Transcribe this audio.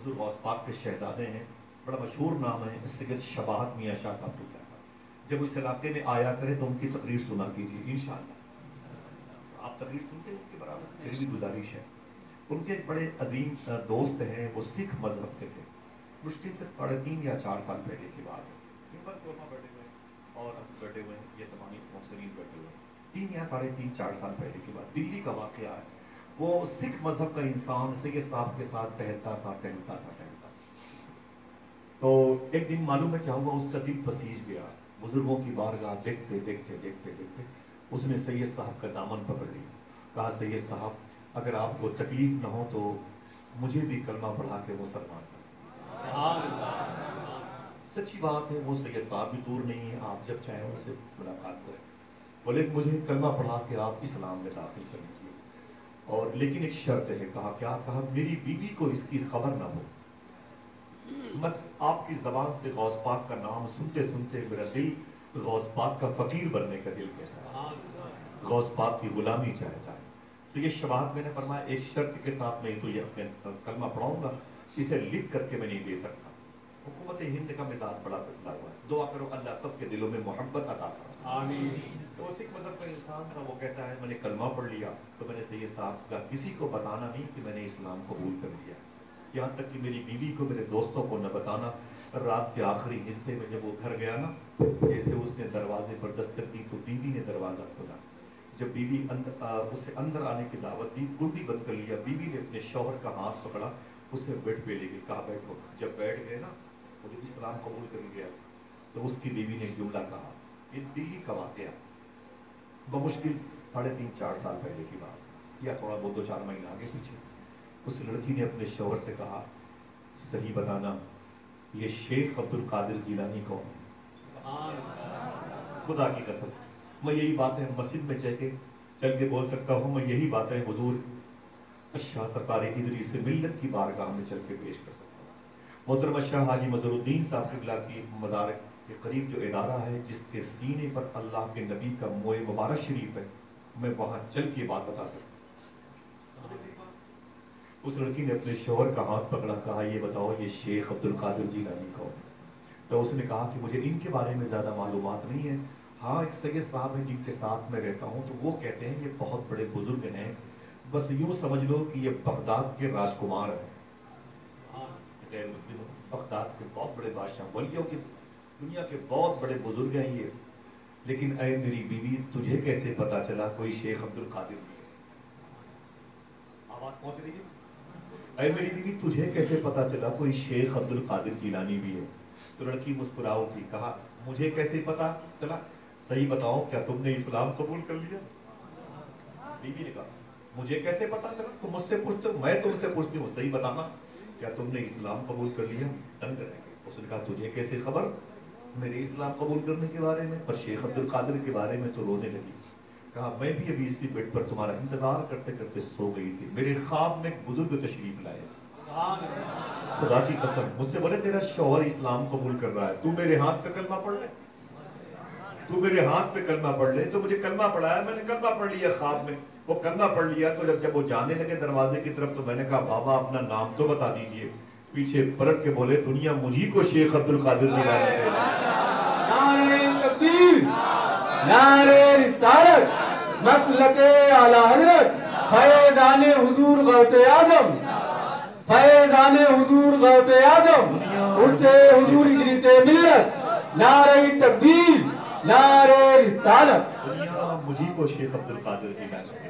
حضور غوث پاک کے شہزادے ہیں، بڑا مشہور نام ہے سید شباہت میاں شاہ صاحب کو کیا تھا. جب اس علاقے میں آیا کرے تو ان کی تقریر سنا کیجیے انشاءاللہ. آپ تقریر سنتے ہیں ان کے برابر، میری بھی گزارش ہے. ان کے ایک بڑے عظیم دوست ہیں، وہ سکھ مذہب کے تھے. مشکل سے 3.5 یا 4 سال پہلے کی بات ہے. بیٹھے ہوئے ہیں اور بیٹھے ہوئے ہیں، یہ تمامی محسنین بیٹھے ہوئے ہیں. 3 یا 3.5 4 سال پہلے کی بات، دلی کا واقعہ ہے. وہ سکھ مذہب کا انسان سید صاحب کے ساتھ ٹہلتا تھا. تو ایک دن معلوم ہے کیا ہوا، اس کا دل پسیج گیا. بزرگوں کی بارگاہ دیکھتے دیکھتے اس نے سید صاحب کا دامن پکڑ لیا. کہا سید صاحب اگر آپ کو تکلیف نہ ہو تو مجھے بھی کلمہ پڑھا کے مسلمان کر. سچی بات ہے، وہ سید صاحب بھی دور نہیں ہے، آپ جب چاہیں ان سے ملاقات کریں. بولے مجھے کلمہ پڑھا کے آپ اسلام میں داخل کریں گے، اور لیکن ایک شرط ہے. کہا کیا؟ کہا میری بیوی کو اس کی خبر نہ ہو. بس آپ کی زبان سے غوث پاک کا نام سنتے سنتے میرا دل غوث پاک کا فقیر بننے کا دل کہتا ہے، غوث پاک کی غلامی چاہتا ہے. سید شباہت میں نے فرمایا ایک شرط کے ساتھ میں تو یہ اپنے کلمہ پڑھاؤں گا، اسے لکھ کر کے میں نہیں دے سکتا. حکومت ہند کا مزاج بڑا بدلا ہوا ہے. دعا کرو اللہ سب کے دلوں میں محبت عطا فرمائے. آمین. تو سکھ مذہب کا انسان تھا، وہ کہتا ہے میں نے کلمہ پڑھ لیا تو میں نے سید صاحب کا کسی کو بتانا نہیں کہ میں نے اسلام قبول کر لیا، یہاں تک کہ میری بیوی کو، میرے دوستوں کو نہ بتانا. رات کے آخری حصے میں جب وہ گھر گیا نا، جیسے اس نے دروازے پر دستک دی تو بیوی نے دروازہ کھولا. جب بیوی اسے اندر آنے کی دعوت دی، کنڈی بند کر لیا. بیوی نے اپنے شوہر کا ہاتھ پکڑا، اسے بیڈ پہ لے گئی. کہا بیٹھو. جب بیٹھ گئے نا، وہ جب اسلام قبول کر گیا تو اس کی بیوی نے جملہ کہا. یہ دلی کا واقعہ بمشکل 3.5 4 سال پہلے کی بات، یا تھوڑا بہت 2-4 مہینے آگے پیچھے. اس لڑکی نے اپنے شوہر سے کہا صحیح بتانا یہ شیخ عبد القادر جیلانی کون؟ خدا کی قسم میں یہی باتیں مسجد میں چل کے بول سکتا ہوں. میں یہی باتیں حضور شاہ سرکار ادری سے ملت کی بارگاہ میں چل کے پیش کر سکتا ہوں. محترم شاہ حاجی مظہر الدین صاحب قبلہ کی مزار کے قریب جو ادارہ ہے جس کے سینے پر اللہ کے نبی کا موئے مبارک شریف ہے، میں وہاں چل کے بات بتا سکتا ہوں. اس لڑکی نے اپنے شوہر کا ہاتھ پکڑا. کہا یہ بتاؤ یہ شیخ عبد القادر جیلانی کون ہے؟ تو اس نے کہا کہ مجھے ان کے بارے میں زیادہ معلومات نہیں ہے. ہاں ایک سید صاحب ہیں جن کے ساتھ میں رہتا ہوں تو وہ کہتے ہیں یہ بہت بڑے بزرگ ہیں، بس یوں سمجھ لو کہ یہ بغداد کے راجکمار ہیں. غیر مسلم بغداد کے بہت بڑے بادشاہ، ولیوں کی دنیا کے بہت بڑے بزرگ ہیں یہ. لیکن اے میری بیوی تجھے کیسے پتا چلا کوئی شیخ عبد القادر نہیں ہے؟ آواز پہنچ رہی ہے؟ اے میری بیوی تجھے کیسے پتا چلا کوئی شیخ عبد القادر جیلانی بھی ہے؟ تو لڑکی مسکرا اٹھی. کہا مجھے کیسے پتا چلا؟ صحیح بتاؤ کیا تم نے اسلام قبول کر لیا؟ بیوی نے کہا مجھے کیسے پتا چلا؟ تم مجھ سے پوچھتے ہو، میں تم سے پوچھتی ہوں، صحیح بتانا کیا تم نے اسلام قبول کر لیا؟ تنگ رہ گئے. اس نے کہا تجھے کیسے خبر میرے اسلام قبول کرنے کے بارے میں؟ پر شیخ عبد القادر کے بارے میں تو رونے لگی. کہا میں بھی ابھی اسی بیڈ پر تمہارا انتظار کرتے کرتے سو گئی تھی، میرے خواب میں ایک بزرگ تشریف لائے. خدا کی قسم مجھ سے بولے تیرا شوہر اسلام قبول کر رہا ہے، تو میرے ہاتھ پہ کلمہ پڑھ لے، تو میرے ہاتھ پہ کلمہ پڑھ لے. تو مجھے کلمہ پڑھایا، میں نے کلمہ پڑھ لیا خواب میں. وہ کلمہ پڑھ لیا تو جب وہ جانے لگے دروازے کی طرف تو میں نے کہا بابا اپنا نام تو بتا دیجئے. پیچھے پلٹ کے بولے دنیا مجھی کو شیخ عبد القادر جیلانی ہے. نعرہ تکبیر، نعرہ رسالت، مسلک اعلی حضرت فیضان حضور غوث اعظم، فیضان حضور غوث اعظم، ان سے حضور ادری سے ملت. نعرہ تکبیر، نعرہ رسالت. دنیا مجھی کو شیخ عبد القادر جیلانی ہے.